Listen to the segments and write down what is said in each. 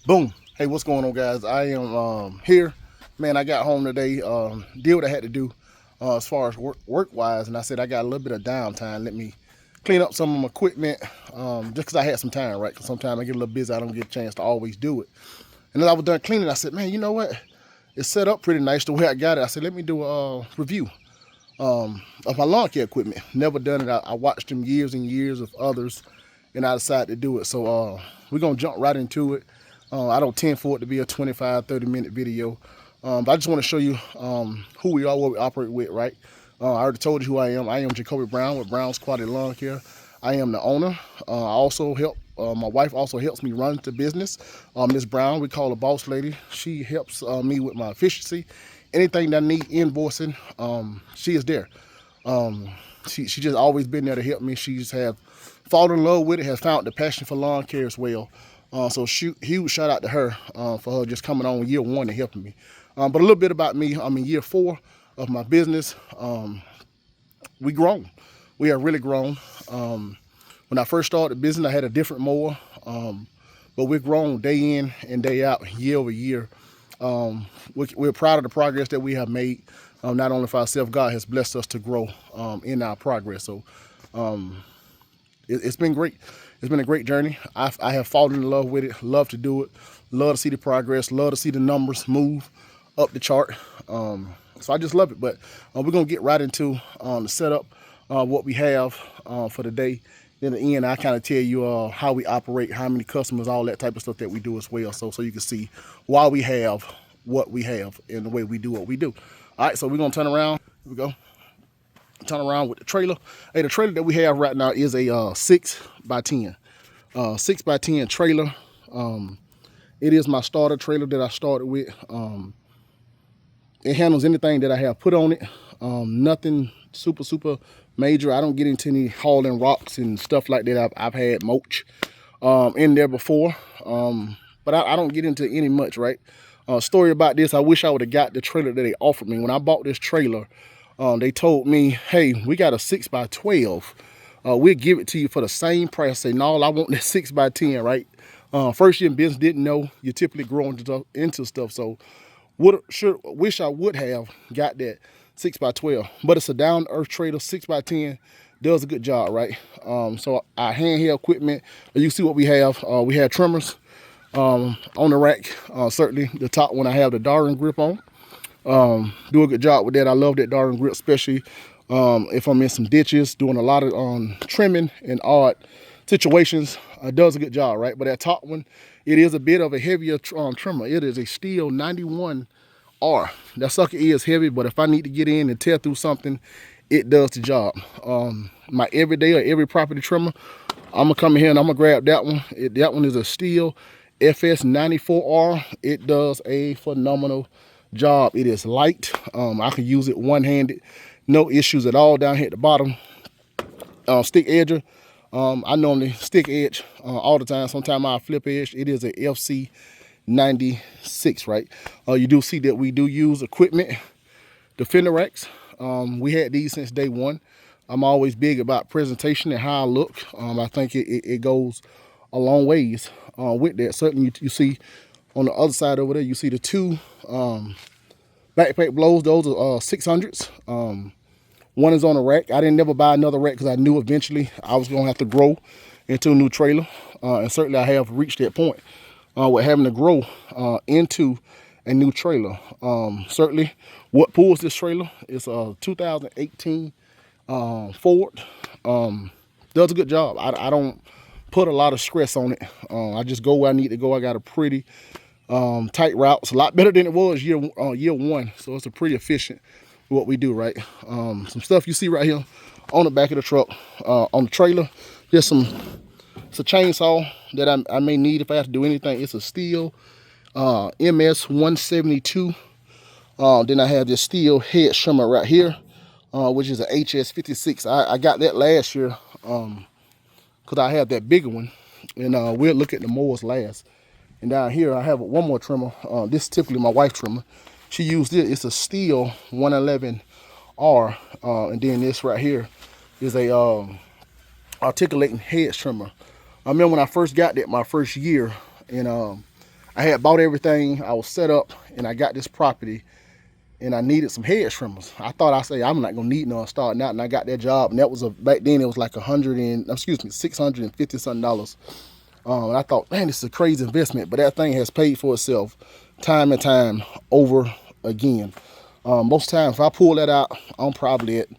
Boom. Hey, what's going on, guys? I am here. Man, I got home today, did what I had to do as far as work-wise, and I said I got a little bit of downtime. Let me clean up some of my equipment just because I had some time, right? Because sometimes I get a little busy. I don't get a chance to always do it. And then I was done cleaning. I said, man, you know what? It's set up pretty nice the way I got it. I said, let me do a review of my lawn care equipment. Never done it. I watched them years and years of others, and I decided to do it. So we're going to jump right into it. I don't tend for it to be a 25, 30-minute video. But I just want to show you who we are, what we operate with, right? I already told you who I am. I am Jacoby Brown with Brown's Quality Lawn Care. I am the owner. I also help, my wife also helps me run the business. Ms. Brown, we call her boss lady. She helps me with my efficiency. Anything that I need invoicing, she is there. She just always been there to help me. She's have fallen in love with it, has found the passion for lawn care as well. So huge shout out to her for her just coming on year one and helping me. But a little bit about me. I'm in year 4 of my business. We grown. We have really grown. When I first started the business, I had a different mower. But we've grown day in and day out, year over year. We're proud of the progress that we have made. Not only for ourselves, God has blessed us to grow in our progress. So it's been great. It's been a great journey. I have fallen in love with it. Love to do it. Love to see the progress. Love to see the numbers move up the chart. So I just love it. But we're gonna get right into the setup, what we have for the day. In the end, I kind of tell you how we operate, how many customers, all that type of stuff that we do as well. So you can see why we have what we have and the way we do what we do. All right, so we're gonna turn around. Here we go. Turn around with the trailer. Hey, the trailer that we have right now is a 6x10. 6x10 trailer. It is my starter trailer that I started with. It handles anything that I have put on it. Nothing super major. I don't get into any hauling rocks and stuff like that. I've had mulch in there before, but I don't get into any much, right? Story about this, I wish I would have got the trailer that they offered me. When I bought this trailer, they told me, hey, we got a 6x12. We'll give it to you for the same price. I say, no, I want this 6x10, right? First year in business, didn't know you typically grow into stuff. So wish I would have got that 6x12, but it's a down to earth trailer. 6x10 does a good job, right? So our handheld equipment, you see what we have. We have trimmers on the rack. Certainly the top one I have the Darwin grip on. Do a good job with that. I love that Darwin grip, especially if I'm in some ditches, doing a lot of trimming in odd situations. Does a good job, right? But that top one, it is a bit of a heavier trimmer. It is a steel 91R. That sucker is heavy, but if I need to get in and tear through something, it does the job. My everyday or every property trimmer, I'm gonna come in here and I'm gonna grab that one. That one is a steel FS94R. It does a phenomenal job. It is light. I can use it one-handed, no issues at all down here at the bottom. Stick edger, I normally stick edge all the time. Sometimes I flip edge. It is a FC 96, right? You do see that we do use equipment, the fender racks. We had these since day one. I'm always big about presentation and how I look. I think it goes a long ways with that. Certainly you see on the other side over there, you see the two backpack blows. Those are 600s. One is on a rack. I didn't never buy another rack because I knew eventually I was gonna have to grow into a new trailer. And certainly I have reached that point with having to grow into a new trailer. Certainly what pulls this trailer is a 2018 Ford. Does a good job. I don't put a lot of stress on it. I just go where I need to go. I got a pretty tight route. It's a lot better than it was year one. So it's a pretty efficient what we do, right? Some stuff you see right here on the back of the truck, on the trailer. It's a chainsaw that I may need if I have to do anything. It's a steel MS 172. Then I have this steel head trimmer right here, which is a HS 56. I got that last year because I have that bigger one, and we'll look at the mowers last. And down here I have one more trimmer. This is typically my wife's trimmer. She used it. It's a steel 111R, and then this right here is a articulating head trimmer. I remember when I first got that my first year, and I had bought everything. I was set up, and I got this property, and I needed some hedge trimmers. I thought I say I'm not gonna need none starting out, and I got that job, and that was back then it was like $650 something. And I thought, man, this is a crazy investment, but that thing has paid for itself time and time over again. Most times, if I pull that out, I'm probably at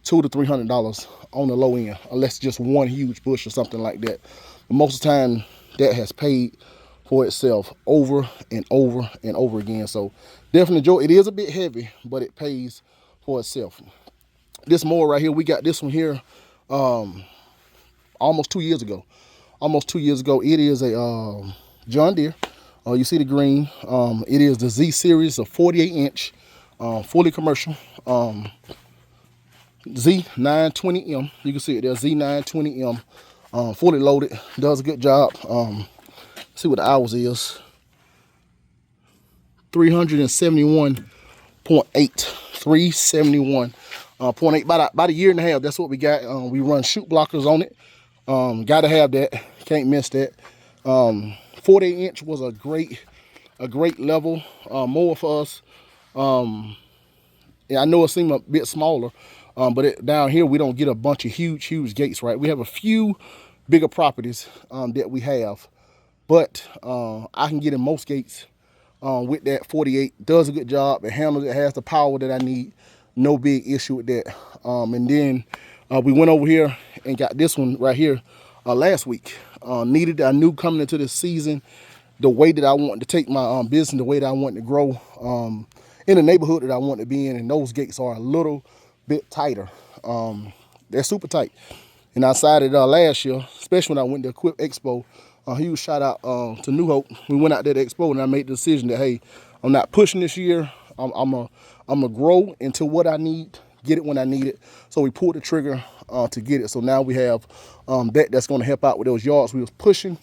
$200 to $300 on the low end, unless it's just one huge bush or something like that. But most of the time, that has paid for itself over and over and over again. So definitely enjoy. It is a bit heavy, but it pays for itself. This mower right here, we got this one here almost 2 years ago. It is a John Deere. You see the green. It is the Z series, a 48-inch, fully commercial. Z920M. You can see it there, Z920M. Fully loaded. Does a good job. See what the hours is. 371.8. 371.8. About a year and a half. That's what we got. We run shoot blockers on it. Got to have that. Can't miss that. 48-inch was a great level mower for us. Yeah, I know it seemed a bit smaller, but down here we don't get a bunch of huge gates, right? We have a few bigger properties that we have, but I can get in most gates with that 48. Does a good job. It handles it. Has the power that I need. No big issue with that. And then we went over here and got this one right here last week. I knew coming into this season, the way that I wanted to take my business, the way that I wanted to grow in the neighborhood that I want to be in, and those gates are a little bit tighter. They're super tight. And I decided last year, especially when I went to Equip Expo, huge shout out to New Hope. We went out there to Expo, and I made the decision that, hey, I'm not pushing this year. I'm gonna grow into what I need, get it when I need it. So we pulled the trigger to get it. So now we have that's going to help out with those yards we was pushing.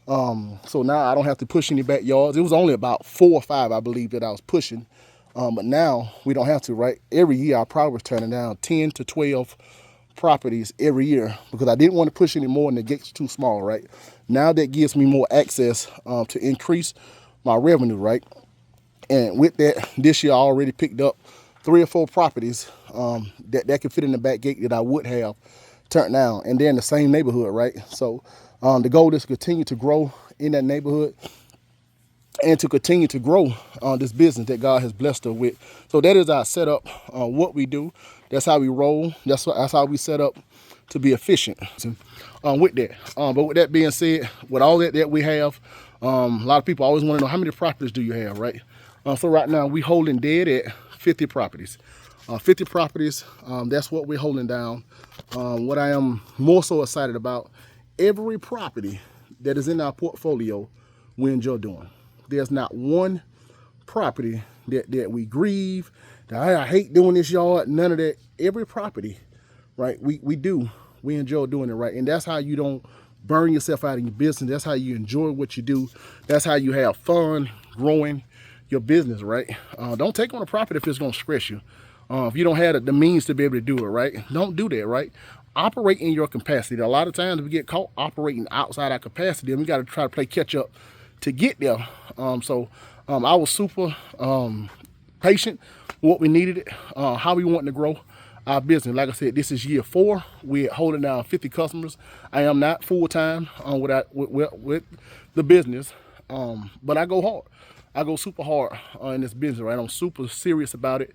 So now I don't have to push any backyards. It was only about 4 or 5, I believe, that I was pushing. But now we don't have to, right? Every year I probably was turning down 10 to 12 properties every year because I didn't want to push any more and the gates too small, right? Now that gives me more access to increase my revenue, right? And with that, this year I already picked up 3 or 4 properties that could fit in the back gate that I would have turned down, and they're in the same neighborhood, right? So the goal is to continue to grow in that neighborhood and to continue to grow this business that God has blessed us with. So that is our setup, what we do. That's how we roll. That's how we set up to be efficient with that. But with that being said, with all that we have, a lot of people always want to know, how many properties do you have, right? So right now we holding dead at 50 properties. 50 properties, that's what we're holding down. What I am more so excited about, every property that is in our portfolio, we enjoy doing. There's not one property that we grieve, that I hate doing this yard, none of that. Every property, right, we enjoy doing it, right? And that's how you don't burn yourself out in your business. That's how you enjoy what you do. That's how you have fun growing your business, right? Don't take on a property if it's gonna stress you. If you don't have the means to be able to do it, right? Don't do that, right? Operate in your capacity. A lot of times we get caught operating outside our capacity, and we got to try to play catch up to get there. So I was super patient with what we needed, how we wanted to grow our business. Like I said, this is year 4. We're holding down 50 customers. I am not full-time with the business, but I go hard. I go super hard in this business, right? I'm super serious about it.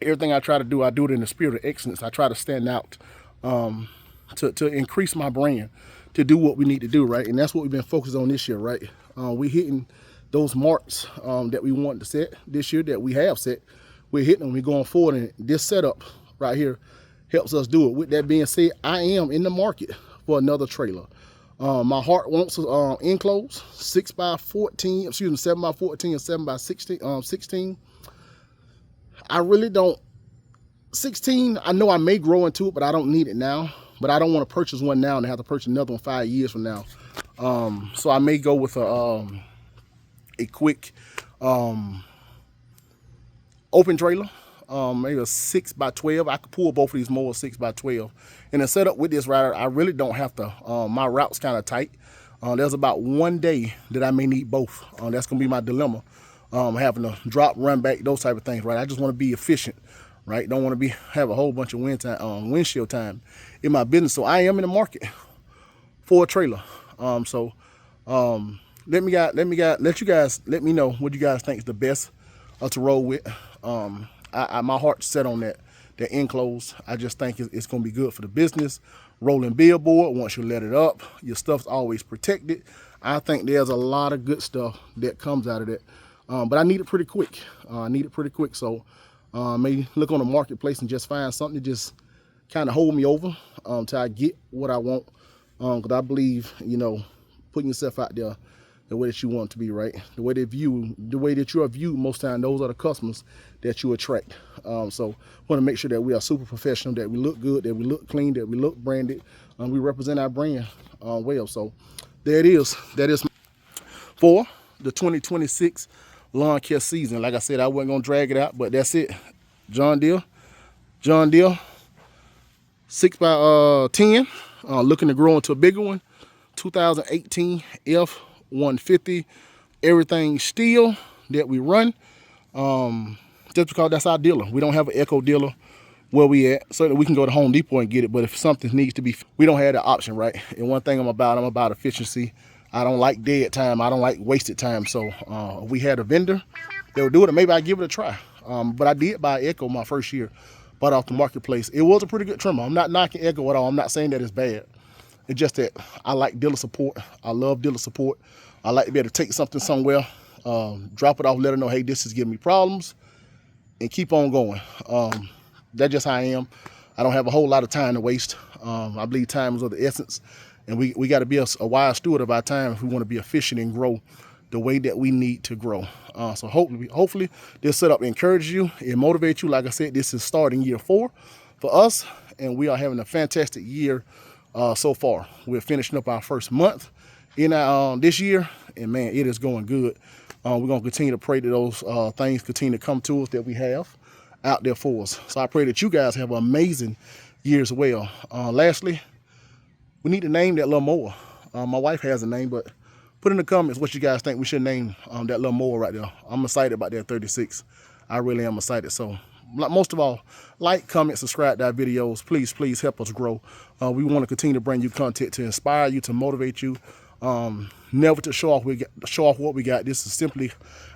Everything I try to do, I do it in the spirit of excellence. I try to stand out to increase my brand, to do what we need to do, right? And that's what we've been focused on this year, right? We're hitting those marks that we wanted to set this year, that we have set. We're hitting them, we're going forward, and this setup right here helps us do it. With that being said, I am in the market for another trailer. My heart wants an enclosed 6x14, 7x14 and 7x16. 16. I really don't. 16, I know I may grow into it, but I don't need it now. But I don't want to purchase one now and have to purchase another one 5 years from now. So I may go with a quick open trailer, maybe a 6x12. I could pull both of these mowers 6x12. And the setup with this rider, I really don't have to. My route's kind of tight. There's about one day that I may need both. That's gonna be my dilemma. Having to drop, run back, those type of things, right? I just want to be efficient, right? Don't want to have a whole bunch of windshield time in my business. So I am in the market for a trailer. Let you guys let me know what you guys think is the best to roll with. My heart's set on that enclosed. I just think it's going to be good for the business. Rolling billboard, once you let it up, your stuff's always protected. I think there's a lot of good stuff that comes out of that. But I need it pretty quick. So maybe look on the marketplace and just find something to just kind of hold me over till I get what I want. Because I believe, putting yourself out there the way that you want it to be, right? The way that you are viewed most time, those are the customers that you attract. So want to make sure that we are super professional, that we look good, that we look clean, that we look branded, we represent our brand well. So there it is. That is for the 2026 lawn care season. Like I said, I wasn't gonna drag it out, but that's it. John Deere 6x10, looking to grow into a bigger one. 2018 F-150, everything steel that we run. Just because that's our dealer. We don't have an Echo dealer where we at, so that we can go to Home Depot and get it. But if something needs to be, we don't have that option, right? And one thing I'm about efficiency. I don't like dead time. I don't like wasted time. So if we had a vendor that would do it, maybe I'd give it a try. But I did buy Echo my first year, bought off the marketplace. It was a pretty good trimmer. I'm not knocking Echo at all. I'm not saying that it's bad. It's just that I like dealer support. I love dealer support. I like to be able to take something somewhere, drop it off, let her know, hey, this is giving me problems, and keep on going. That's just how I am. I don't have a whole lot of time to waste. I believe time is of the essence, and we got to be a wise steward of our time if we want to be efficient and grow the way that we need to grow. So hopefully this setup encourages you and motivates you. Like I said, this is starting year 4 for us, and we are having a fantastic year so far. We're finishing up our first month in this year, and man, it is going good. We're going to continue to pray that those things continue to come to us that we have out there for us. So I pray that you guys have an amazing year as well. Lastly, we need to name that little mower. My wife has a name, but put in the comments what you guys think we should name that little mower right there. I'm excited about that 36. I really am excited. So most of all, like, comment, subscribe to our videos. Please help us grow. We want to continue to bring you content to inspire you, to motivate you. Never to show off what we got. This is simply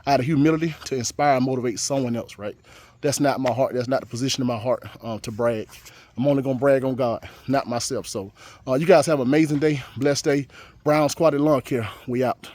out of humility to inspire and motivate someone else, right? That's not my heart. That's not the position of my heart to brag. I'm only going to brag on God, not myself. So you guys have an amazing day, blessed day. Brown's Quality Lawn Care, we out.